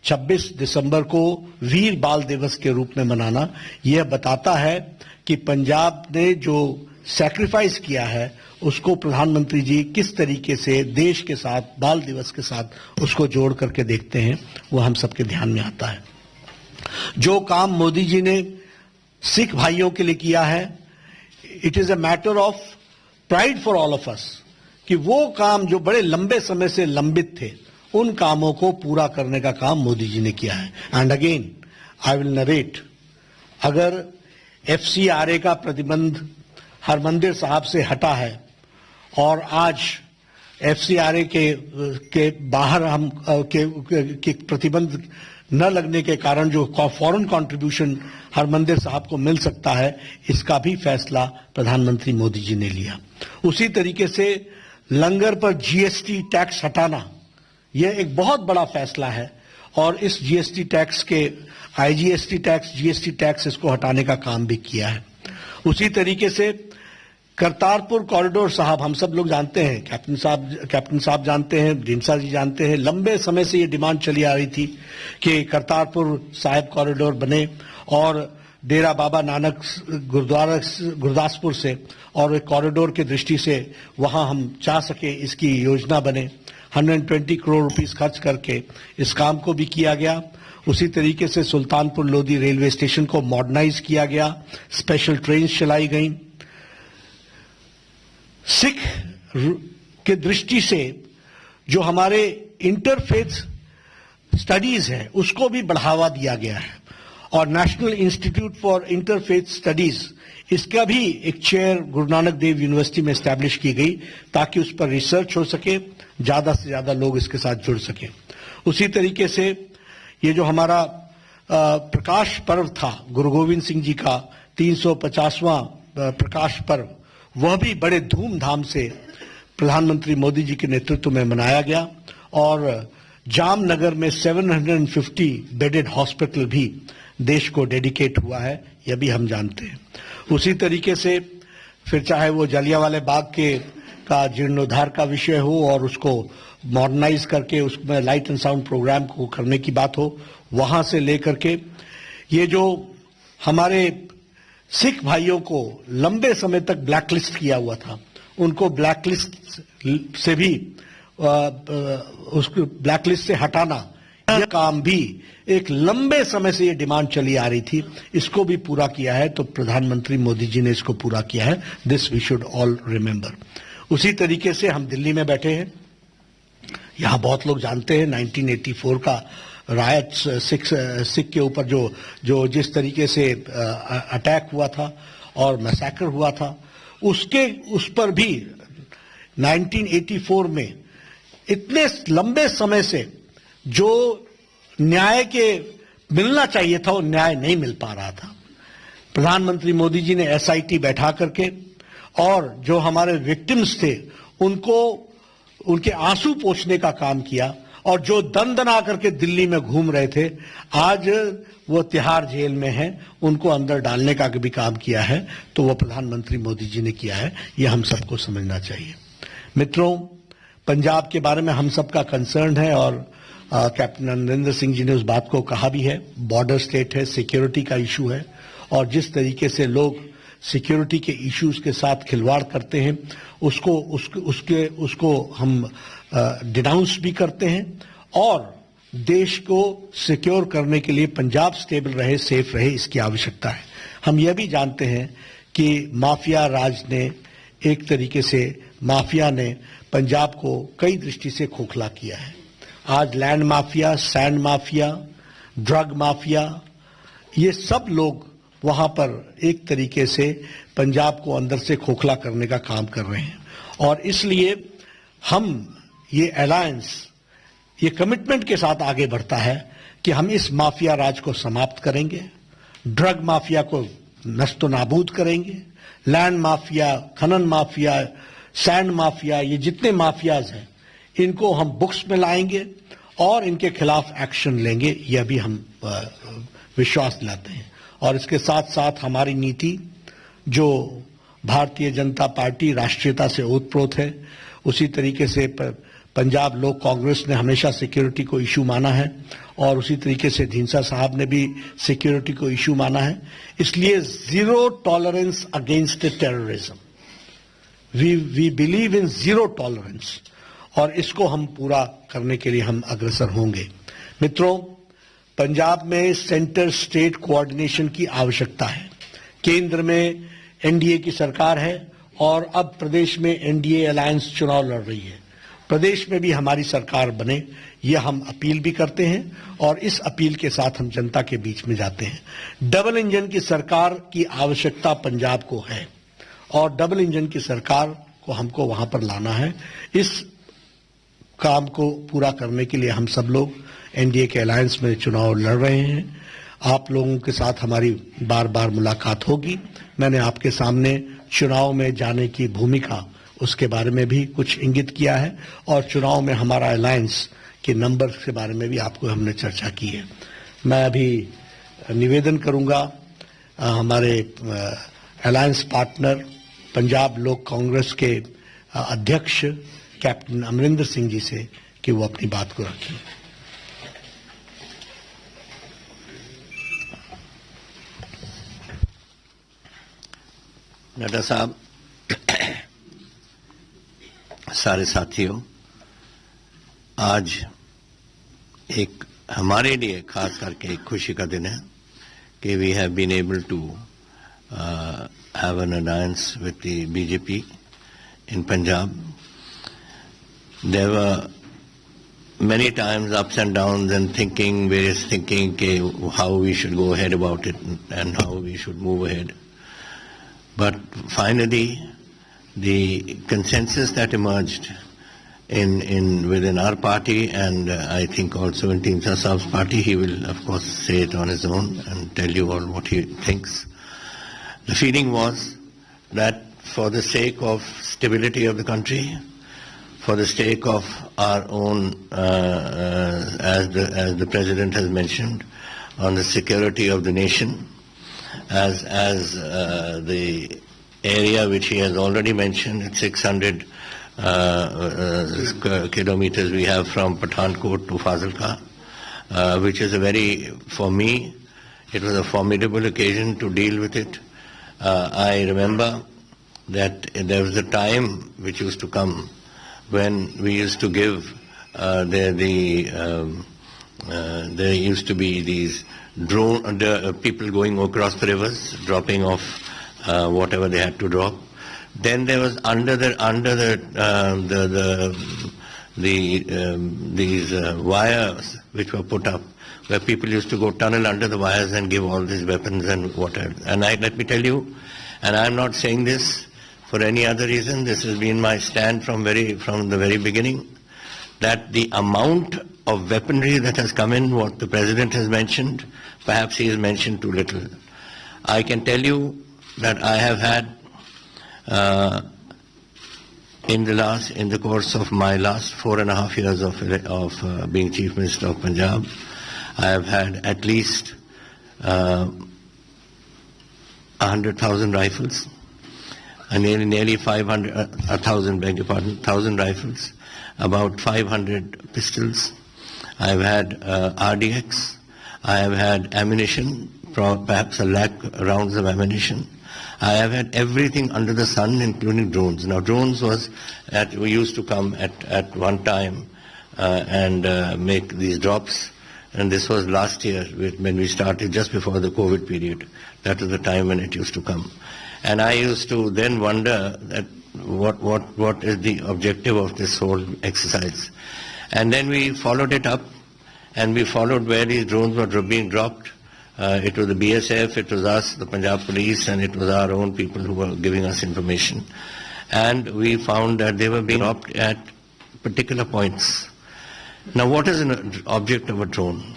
26 दिसंबर को वीर बाल दिवस के रूप में मनाना यह बताता है कि पंजाब ने जो सैक्रिफाइस किया है उसको प्रधानमंत्री जी किस तरीके से देश के साथ बाल दिवस के साथ उसको जोड़ करके देखते हैं, वो हम सबके ध्यान में आता है। जो काम मोदी जी ने सिख भाइयों के लिए किया है, it is a matter of pride for all of us कि वो काम जो बड़े लंबे समय से लंबित थे उन कामों को पूरा करने का काम मोदी जी ने किया है। And again I will narrate, अगर FCRA का प्रतिबंध हरमंदिर साहब से हटा है और आज FCRA के बाहर हम के प्रतिबंध न लगने के कारण जो फॉरेन कंट्रीब्यूशन हरमंदिर साहब को मिल सकता है, इसका भी फैसला प्रधानमंत्री मोदी जी ने लिया। उसी तरीके से लंगर पर GST टैक्स हटाना यह एक बहुत बड़ा फैसला है और इस GST टैक्स के IGST टैक्स, GST टैक्स इसको हटाने का काम भी किया है। उसी तरीके से करतारपुर कॉरिडोर साहब, हम सब लोग जानते हैं, कैप्टन साहब जानते हैं, ढींडसा जी जानते हैं, लंबे समय से ये डिमांड चली आ रही थी कि करतारपुर साहिब कॉरिडोर बने और डेरा बाबा नानक गुरदासपुर से और एक कॉरिडोर की दृष्टि से वहां हम चाह सके इसकी योजना बने। 120 करोड़ रुपीस खर्च करके इस काम को भी किया गया। उसी तरीके से सुल्तानपुर लोधी रेलवे स्टेशन को मॉडर्नाइज किया गया, स्पेशल ट्रेन चलाई गई। सिख के दृष्टि से जो हमारे इंटरफेथ स्टडीज है उसको भी बढ़ावा दिया गया है और national institute for interfaith studies, इसका भी एक चेयर गुरु नानक देव यूनिवर्सिटी में एस्टैब्लिश की गई ताकि उस पर रिसर्च हो सके, ज्यादा से ज्यादा लोग इसके साथ जुड़ सके। उसी तरीके से ये जो हमारा प्रकाश पर्व था, गुरु गोविंद सिंह जी का 350वां प्रकाश पर्व, वह भी बड़े धूमधाम से प्रधानमंत्री मोदी जी के नेतृत्व में मनाया गया और जामनगर में 750 बेडेड हॉस्पिटल भी देश को डेडिकेट हुआ है, यह भी हम जानते हैं। उसी तरीके से फिर चाहे वो जलियांवाला बाग का जीर्णोद्धार का विषय हो और उसको मॉडर्नाइज करके उसमें लाइट एंड साउंड प्रोग्राम को करने की बात हो, वहां से लेकर के ये जो हमारे सिख भाइयों को लंबे समय तक ब्लैकलिस्ट किया हुआ था, उनको ब्लैकलिस्ट से भी उसको ब्लैकलिस्ट से हटाना, यह काम भी एक लंबे समय से ये डिमांड चली आ रही थी, इसको भी पूरा किया है। तो प्रधानमंत्री मोदी जी ने इसको पूरा किया है। This we should all remember. उसी तरीके से हम दिल्ली में बैठे हैं, यहां बहुत लोग जानते हैं 1984 का रायट सिख के ऊपर जो जिस तरीके से अटैक हुआ था और मैसेकर हुआ था, उस पर भी 1984 में इतने लंबे समय से जो न्याय के मिलना चाहिए था वो न्याय नहीं मिल पा रहा था। प्रधानमंत्री मोदी जी ने SIT बैठा करके और जो हमारे विक्टिम्स थे उनको उनके आंसू पोंछने का काम किया और जो दन करके दिल्ली में घूम रहे थे आज वो तिहाड़ जेल में हैं, उनको अंदर डालने का भी काम किया है। तो वो प्रधानमंत्री मोदी जी ने किया है, ये हम सबको समझना चाहिए। मित्रों, पंजाब के बारे में हम सबका कंसर्न है और कैप्टन अमरिंदर सिंह जी ने उस बात को कहा भी है। बॉर्डर स्टेट है, सिक्योरिटी का इशू है और जिस तरीके से लोग सिक्योरिटी के इश्यूज के साथ खिलवाड़ करते हैं उसको हम डिनाउंस भी करते हैं और देश को सिक्योर करने के लिए पंजाब स्टेबल रहे, सेफ रहे, इसकी आवश्यकता है। हम यह भी जानते हैं कि माफिया राज ने एक तरीके से माफिया ने पंजाब को कई दृष्टि से खोखला किया है। आज land mafia, sand mafia, drug mafia, ये सब लोग वहां पर एक तरीके से पंजाब को अंदर से खोखला करने का काम कर रहे हैं और इसलिए हम ये अलायंस ये कमिटमेंट के साथ आगे बढ़ता है कि हम इस माफिया राज को समाप्त करेंगे, ड्रग माफिया को नष्ट नाबूद करेंगे, लैंड माफिया, खनन माफिया, सैंड माफिया, ये जितने माफियाज हैं इनको हम बुक्स में लाएंगे और इनके खिलाफ एक्शन लेंगे, यह भी हम विश्वास दिलाते हैं। और इसके साथ साथ हमारी नीति जो भारतीय जनता पार्टी राष्ट्रीयता से ओतप्रोत है, उसी तरीके से पंजाब लोक कांग्रेस ने हमेशा सिक्योरिटी को इशू माना है और उसी तरीके से ढींसा साहब ने भी सिक्योरिटी को इशू माना है। इसलिए zero tolerance against terrorism, we believe in zero tolerance, और इसको हम पूरा करने के लिए हम अग्रसर होंगे। मित्रों, पंजाब में सेंटर स्टेट कोऑर्डिनेशन की आवश्यकता है। केंद्र में एनडीए की सरकार है और अब प्रदेश में एनडीए अलायंस चुनाव लड़ रही है। प्रदेश में भी हमारी सरकार बने, ये हम अपील भी करते हैं और इस अपील के साथ हम जनता के बीच में जाते हैं। डबल इंजन की सरकार की आवश्यकता पंजाब को है और डबल इंजन की सरकार को हमको वहां पर लाना है। इस काम को पूरा करने के लिए हम सब लोग एनडीए के अलायंस में चुनाव लड़ रहे हैं। आप लोगों के साथ हमारी बार बार मुलाकात होगी। मैंने आपके सामने चुनाव में जाने की भूमिका, उसके बारे में भी कुछ इंगित किया है और चुनाव में हमारा अलायंस के नंबर के बारे में भी आपको हमने चर्चा की है। मैं अभी निवेदन करूंगा हमारे अलायंस पार्टनर पंजाब लोक कांग्रेस के अध्यक्ष कैप्टन अमरिंदर सिंह जी से कि वो अपनी बात को रखें। नड्डा साहब, सारे साथियों, आज एक हमारे लिए खास करके एक खुशी का दिन है कि we have been able to have an alliance with the BJP in Punjab. There were many times ups and downs and various thinking how we should go ahead about it and how we should move ahead. But finally, the consensus that emerged within our party, and I think also in Team Saab's party, he will of course say it on his own and tell you all what he thinks. The feeling was that for the sake of stability of the country, for the sake of our own, as the President has mentioned, on the security of the nation, as the area which he has already mentioned, 600 kilometers we have from Pathankot to Fazilka, which is for me, it was a formidable occasion to deal with it. I remember that there was a time which used to come when we used to give, there used to be these people going across the rivers, dropping off whatever they had to drop. Then there was these wires which were put up, where people used to go tunnel under the wires and give all these weapons and whatever. And let me tell you, and I'm not saying this for any other reason, this has been my stand from the very beginning, that the amount of weaponry that has come in, what the President has mentioned, perhaps he has mentioned too little. I can tell you that I have had, in the course of my last 4.5 years of being Chief Minister of Punjab, I have had at least 100,000 rifles, nearly 1,000 rifles, about 500 pistols. I have had RDX. I have had ammunition, perhaps 1 lakh rounds of ammunition. I have had everything under the sun, including drones. Now, drones we used to come at one time and make these drops. And this was last year when we started, just before the COVID period. That was the time when it used to come. And I used to then wonder that what is the objective of this whole exercise. And then we followed it up, and we followed where these drones were being dropped. It was the BSF, it was us, the Punjab police, and it was our own people who were giving us information. And we found that they were being dropped at particular points. Now, what is an object of a drone?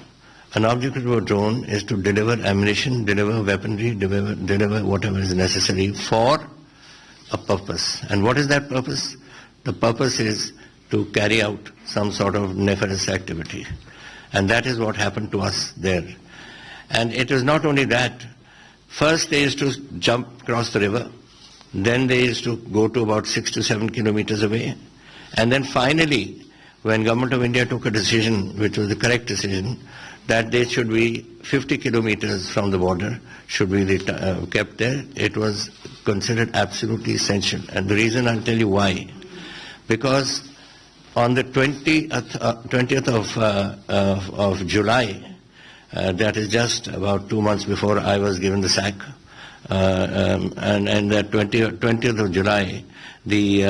An object of a drone is to deliver ammunition, deliver weaponry, deliver whatever is necessary for a purpose. And what is that purpose? The purpose is to carry out some sort of nefarious activity. And that is what happened to us there. And it was not only that. First they used to jump across the river. Then they used to go to about 6 to 7 kilometers away. And then finally, when Government of India took a decision, which was the correct decision, that they should be 50 kilometers from the border, should be kept there, it was considered absolutely essential. And the reason, I'll tell you why. Because on the 20th of July, that is just about 2 months before I was given the sack, and that 20th of July, the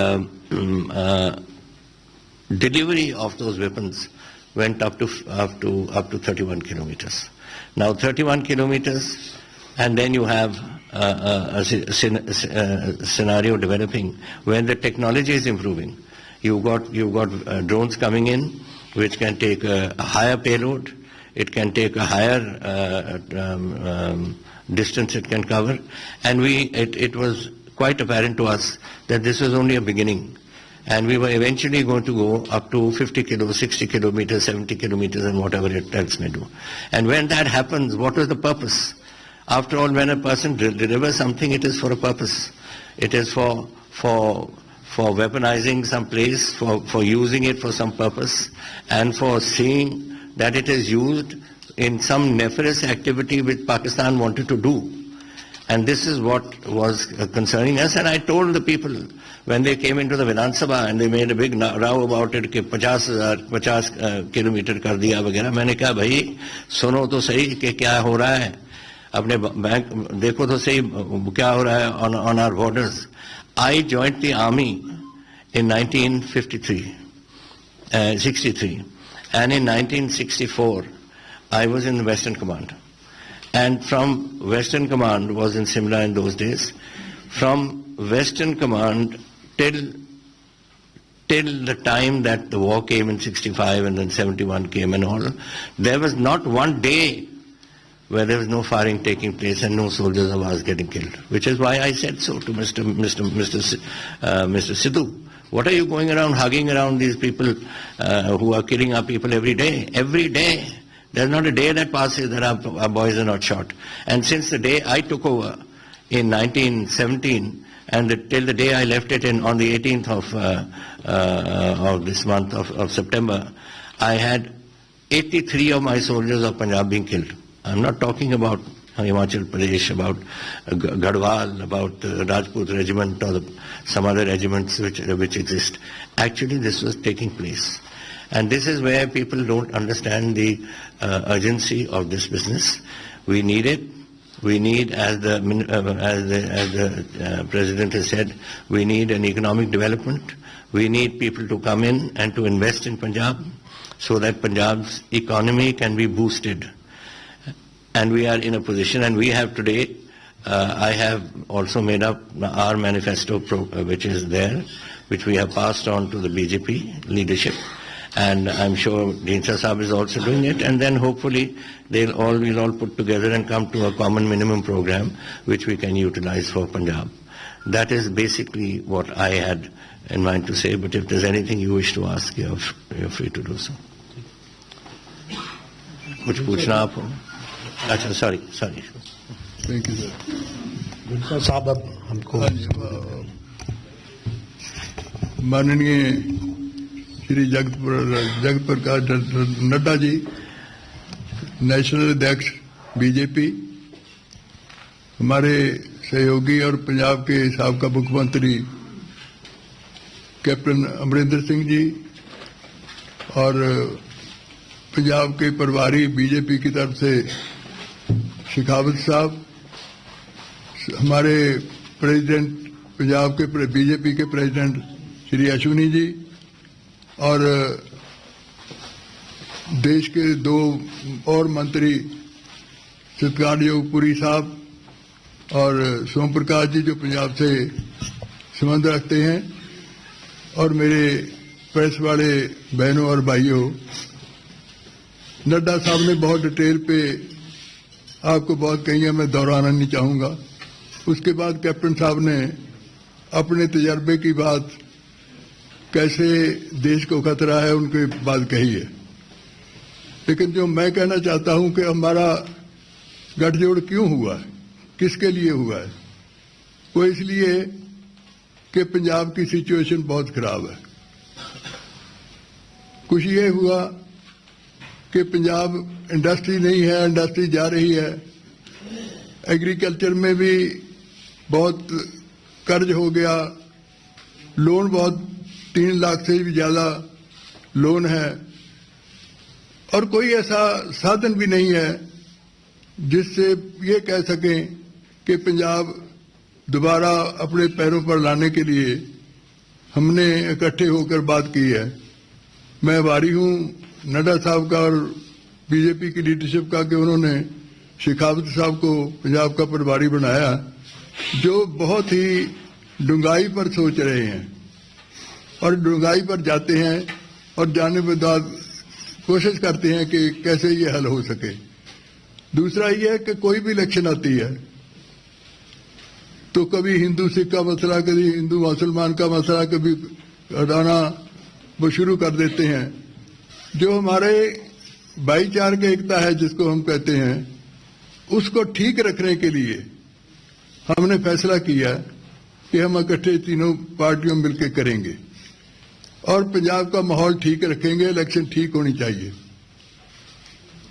delivery of those weapons went up to 31 kilometers. Now 31 kilometers, and then you have a scenario developing when the technology is improving. You've got drones coming in, which can take a higher payload. It can take a higher distance it can cover, and it was quite apparent to us that this was only a beginning. And we were eventually going to go up to 50 kilometers, 60 kilometers, 70 kilometers, and whatever it else may do. And when that happens, what is the purpose? After all, when a person delivers something, it is for a purpose. It is for weaponizing some place, for using it for some purpose, and for seeing that it is used in some nefarious activity which Pakistan wanted to do. And this is what was concerning us. And I told the people when they came into the Vidhan Sabha and they made a big row about it, कि 50 kilometre कर दिया वगैरह, मैंने कहा भाई सुनो तो सही कि क्या हो रहा है, अपने बैंक देखो तो सही क्या हो रहा है on our borders. I joined the army in 1963, and in 1964 I was in the Western Command. And from Western Command was in Simla in those days. From Western Command till the time that the war came in 65 and then 71 came and all, there was not one day where there was no firing taking place and no soldiers of ours getting killed. Which is why I said so to Mr. Sidhu. What are you going around hugging around these people who are killing our people every day? Every day. There's not a day that passes that our boys are not shot. And since the day I took over in 1917 and till the day I left it on the 18th of this month of September, I had 83 of my soldiers of Punjab being killed. I'm not talking about Himachal Pradesh, about Garhwal, about the Rajput regiment or some other regiments which exist. Actually, this was taking place. And this is where people don't understand the urgency of this business. We need it. We need, as the President has said, we need an economic development. We need people to come in and to invest in Punjab so that Punjab's economy can be boosted. And we are in a position, and we have today, I have also made up our manifesto, which is there, which we have passed on to the BJP leadership. And I'm sure Dinsha Saab is also doing it, and then hopefully we'll all put together and come to a common minimum program which we can utilize for Punjab. That is basically what I had in mind to say, but if there's anything you wish to ask, you're free to do so. कुछ पूछना आपको? अच्छा, sorry. Thank you, sir. Dinkar साहब अब हमको माननीय Shri Jagat Prakash Nadda ji, national अध्यक्ष BJP, हमारे सहयोगी और पंजाब के साबका मुख्यमंत्री कैप्टन अमरिंदर सिंह जी, और पंजाब के प्रभारी बीजेपी की तरफ से शेखावत साहब, हमारे प्रेसिडेंट पंजाब के बीजेपी के प्रेसिडेंट श्री अश्विनी जी, और देश के दो और मंत्री सत्कारयोग पुरी साहब और सोम प्रकाश जी जो पंजाब से संबंध रखते हैं, और मेरे प्रेस वाले बहनों और भाइयों, नड्डा साहब ने बहुत डिटेल पे आपको बहुत कही है, मैं दोहराना नहीं चाहूँगा। उसके बाद कैप्टन साहब ने अपने तजर्बे की बात, कैसे देश को खतरा है, उनकी बात कही है। लेकिन जो मैं कहना चाहता हूं कि हमारा गठजोड़ क्यों हुआ है, किसके लिए हुआ है, वो इसलिए कि पंजाब की सिचुएशन बहुत खराब है। कुछ ये हुआ कि पंजाब इंडस्ट्री नहीं है, इंडस्ट्री जा रही है। एग्रीकल्चर में भी बहुत कर्ज हो गया, लोन बहुत 3 लाख से भी ज़्यादा लोन है, और कोई ऐसा साधन भी नहीं है जिससे ये कह सकें कि पंजाब दोबारा अपने पैरों पर लाने के लिए हमने इकट्ठे होकर बात की है। मैं आभारी हूँ नड्डा साहब का और बीजेपी की लीडरशिप का कि उन्होंने शेखावत साहब को पंजाब का प्रभारी बनाया, जो बहुत ही डूंगाई पर सोच रहे हैं और डूंगाई पर जाते हैं और जाने के बाद कोशिश करते हैं कि कैसे ये हल हो सके। दूसरा ये है कि कोई भी इलेक्शन आती है तो कभी हिंदू सिख का मसला, कभी हिंदू मुसलमान का मसला, कभी हटाना वो शुरू कर देते हैं। जो हमारे भाईचारे एकता है जिसको हम कहते हैं, उसको ठीक रखने के लिए हमने फैसला किया कि हम इकट्ठे तीनों पार्टियों मिलकर करेंगे और पंजाब का माहौल ठीक रखेंगे, इलेक्शन ठीक होनी चाहिए।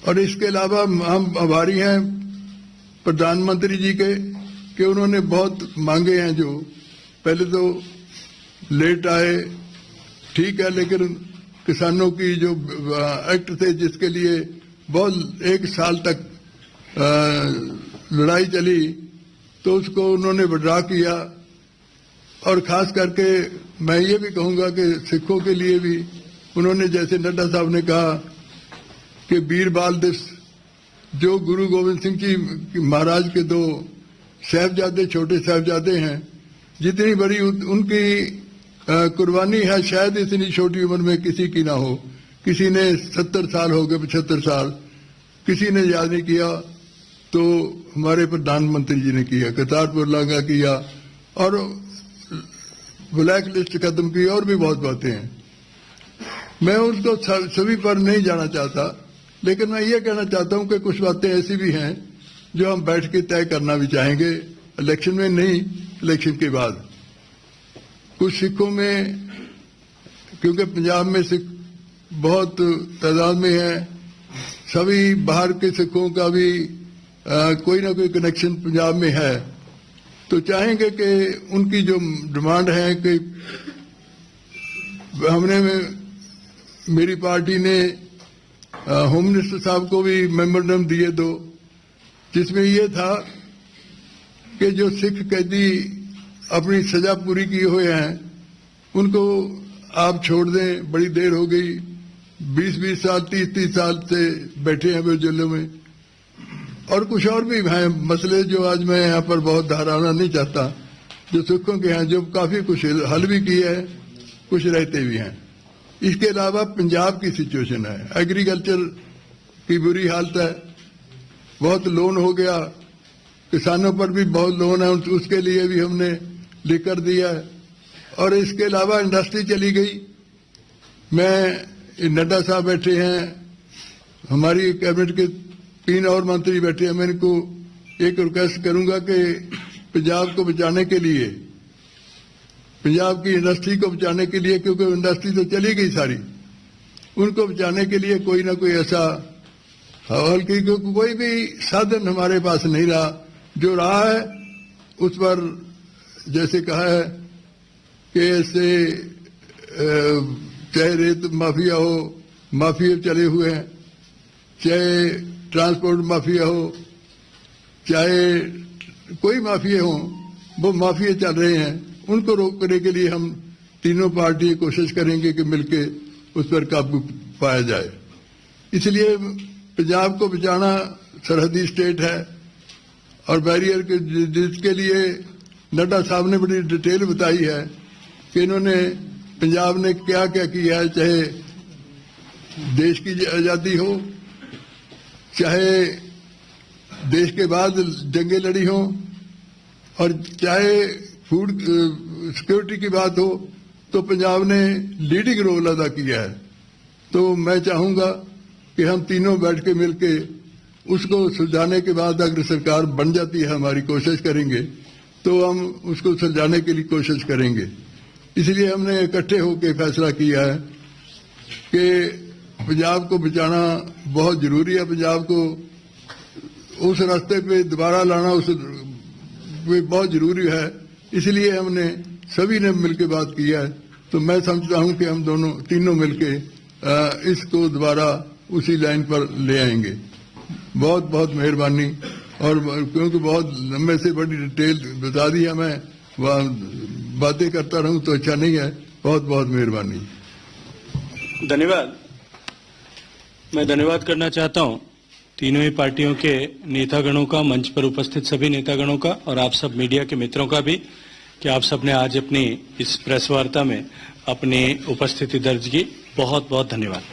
और इसके अलावा हम आभारी हैं प्रधानमंत्री जी के कि उन्होंने बहुत मांगे हैं, जो पहले तो लेट आए ठीक है, लेकिन किसानों की जो एक्ट थे जिसके लिए बहुत 1 साल तक लड़ाई चली, तो उसको उन्होंने विड्रॉ किया। और खास करके मैं ये भी कहूँगा कि सिखों के लिए भी उन्होंने, जैसे नड्डा साहब ने कहा कि वीर बाल दिवस, जो गुरु गोविंद सिंह जी महाराज के 2 साहिबजादे, छोटे साहिबजादे हैं, जितनी बड़ी उनकी कुर्बानी है, शायद इतनी छोटी उम्र में किसी की ना हो। किसी ने 70 साल हो गए, 75 साल, किसी ने याद नहीं किया, तो हमारे प्रधानमंत्री जी ने किया। करतारपुर लांघा किया और ब्लैक लिस्ट खत्म की, और भी बहुत बातें हैं। मैं उनको सभी पर नहीं जाना चाहता, लेकिन मैं ये कहना चाहता हूं कि कुछ बातें ऐसी भी हैं जो हम बैठ के तय करना भी चाहेंगे, इलेक्शन में नहीं, इलेक्शन के बाद। कुछ सिखों में, क्योंकि पंजाब में सिख बहुत तादाद में है, सभी बाहर के सिखों का भी कोई ना कोई कनेक्शन पंजाब में है, तो चाहेंगे कि उनकी जो डिमांड है कि हमने मेरी पार्टी ने होम मिनिस्टर साहब को भी मेमोरेंडम दिए 2, जिसमें ये था कि जो सिख कैदी अपनी सजा पूरी किए हुए हैं उनको आप छोड़ दें। बड़ी देर हो गई, 20-20 साल, 30-30 साल से बैठे हैं वे जेलों में। और कुछ और भी हैं मसले जो आज मैं यहाँ पर बहुत दोहराना नहीं चाहता, जो सिखों के हैं, जो काफी कुछ हल भी किए हैं, कुछ रहते भी हैं। इसके अलावा पंजाब की सिचुएशन है, एग्रीकल्चर की बुरी हालत है, बहुत लोन हो गया, किसानों पर भी बहुत लोन है, उसके लिए भी हमने लिख कर दिया है। और इसके अलावा इंडस्ट्री चली गई। मैं नड्डा साहब बैठे हैं, हमारी कैबिनेट के 3 और मंत्री बैठे हैं। मैं इनको एक रिक्वेस्ट करूंगा कि पंजाब को बचाने के लिए, पंजाब की इंडस्ट्री को बचाने के लिए, क्योंकि इंडस्ट्री तो चली गई सारी, उनको बचाने के लिए कोई ना कोई ऐसा हल की, क्योंकि कोई भी साधन हमारे पास नहीं रहा। जो रहा है उस पर जैसे कहा है कि ऐसे चाहे रेत माफिया हो, माफिया चले हुए हैं, चाहे ट्रांसपोर्ट माफिया हो, चाहे कोई माफिया हो, वो माफिया चल रहे हैं। उनको रोकने के लिए हम तीनों पार्टी कोशिश करेंगे कि मिलके उस पर काबू पाया जाए। इसलिए पंजाब को बचाना सरहदी स्टेट है और बैरियर के जिसके लिए नड्डा साहब ने बड़ी डिटेल बताई है कि इन्होंने पंजाब ने क्या क्या किया है, चाहे देश की आज़ादी हो, चाहे देश के बाद जंगें लड़ी हो, और चाहे फूड सिक्योरिटी की बात हो, तो पंजाब ने लीडिंग रोल अदा किया है। तो मैं चाहूँगा कि हम तीनों बैठ के मिलके उसको सुलझाने के बाद अगर सरकार बन जाती है, हमारी कोशिश करेंगे, तो हम उसको सुलझाने के लिए कोशिश करेंगे। इसलिए हमने इकट्ठे होकर फैसला किया है कि पंजाब को बचाना बहुत जरूरी है, पंजाब को उस रास्ते पे दोबारा लाना उस पे बहुत जरूरी है। इसलिए हमने सभी ने मिलकर बात किया है। तो मैं समझता हूं कि हम दोनों तीनों मिलके इसको दोबारा उसी लाइन पर ले आएंगे। बहुत बहुत मेहरबानी। और क्योंकि बहुत लंबे से बड़ी डिटेल बता दी है, मैं बातें करता रहूं तो अच्छा नहीं है। बहुत बहुत मेहरबानी। धन्यवाद। मैं धन्यवाद करना चाहता हूं तीनों ही पार्टियों के नेतागणों का, मंच पर उपस्थित सभी नेतागणों का, और आप सब मीडिया के मित्रों का भी, कि आप सबने आज अपनी इस प्रेस वार्ता में अपनी उपस्थिति दर्ज की। बहुत बहुत धन्यवाद।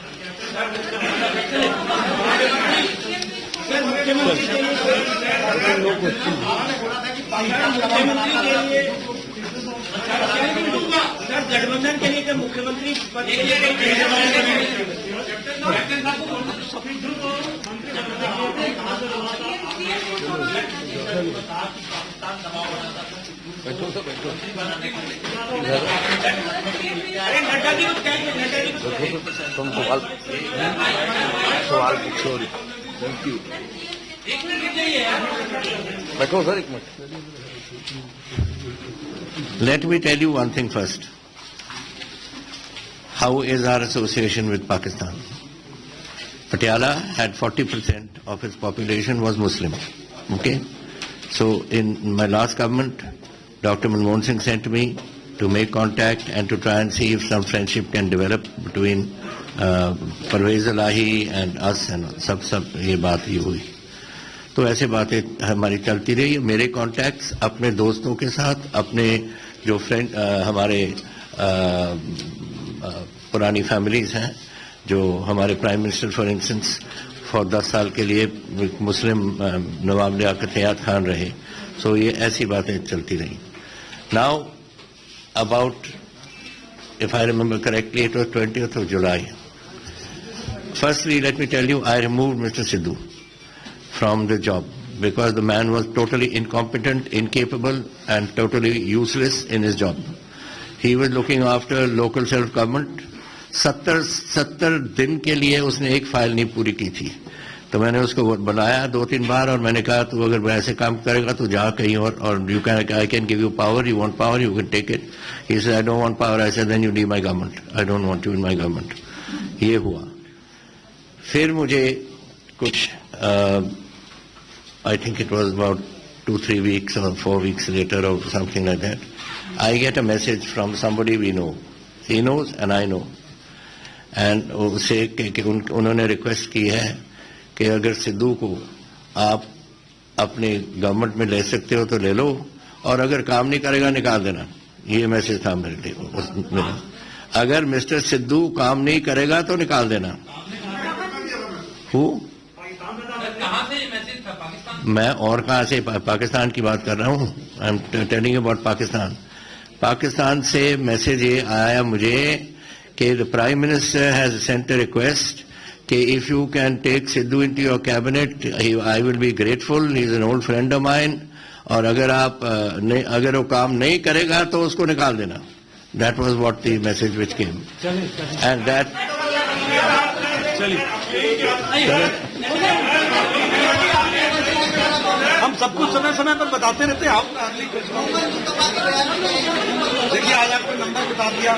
गठबंधन के लिए मुख्यमंत्री तुम सवाल पूछो। Thank you. बैठो सर, एक minute. Let me tell you one thing first. How is our association with Pakistan? Patiala had 40% of its population was Muslim. Okay? So in my last government, Dr. Manmohan Singh sent me to make contact and to try and see if some friendship can develop between Parvez Elahi and us, and सब ये बात ये हुई। तो ऐसे बातें हमारी चलती रही। मेरे कॉन्टैक्ट्स अपने दोस्तों के साथ, अपने जो फ्रेंड हमारे पुरानी फैमिलीज हैं, जो हमारे prime minister for instance for 10 साल के लिए मुस्लिम नवाब लियाकत हयात खान रहे। सो ये ऐसी बातें चलती रही। Now about, if I remember correctly, it was 20th of July. Firstly, let me tell you, I removed Mr. Sidhu from the job because the man was totally incompetent, incapable and totally useless in his job. He was looking after local self-government. 70 दिन के लिए उसने एक file नहीं पूरी की थी। तो मैंने उसको बनाया 2-3 बार और मैंने कहा तू अगर ऐसे काम करेगा तो जा कहीं और you can, I can give you power, you want power, you can take it. He said I don't want power. I said then you leave my government. I don't want you in my government. ये हुआ। फिर मुझे कुछ I think it was about 2-3 weeks or 4 weeks later or something like that, I get a message from somebody we know. He knows and I know. And उसे कि उन्होंने request की है कि अगर सिद्धू को आप अपने गवर्नमेंट में ले सकते हो तो ले लो, और अगर काम नहीं करेगा निकाल देना। ये मैसेज था मेरे लिए। अगर मिस्टर सिद्धू काम नहीं करेगा तो निकाल देना। मैं और कहाँ से पाकिस्तान की बात कर रहा हूँ। I am telling about Pakistan. Pakistan से मैसेज ये आया मुझे कि the prime minister has sent a request कि if you can take Sidhu into your cabinet I will be grateful, he is an old friend of mine, और अगर आप अगर वो काम नहीं करेगा तो उसको निकाल देना। That was what the message which came and that हम सब कुछ समय समय पर बताते रहते हैं। आप देखिए आज आपको नंबर बता दिया।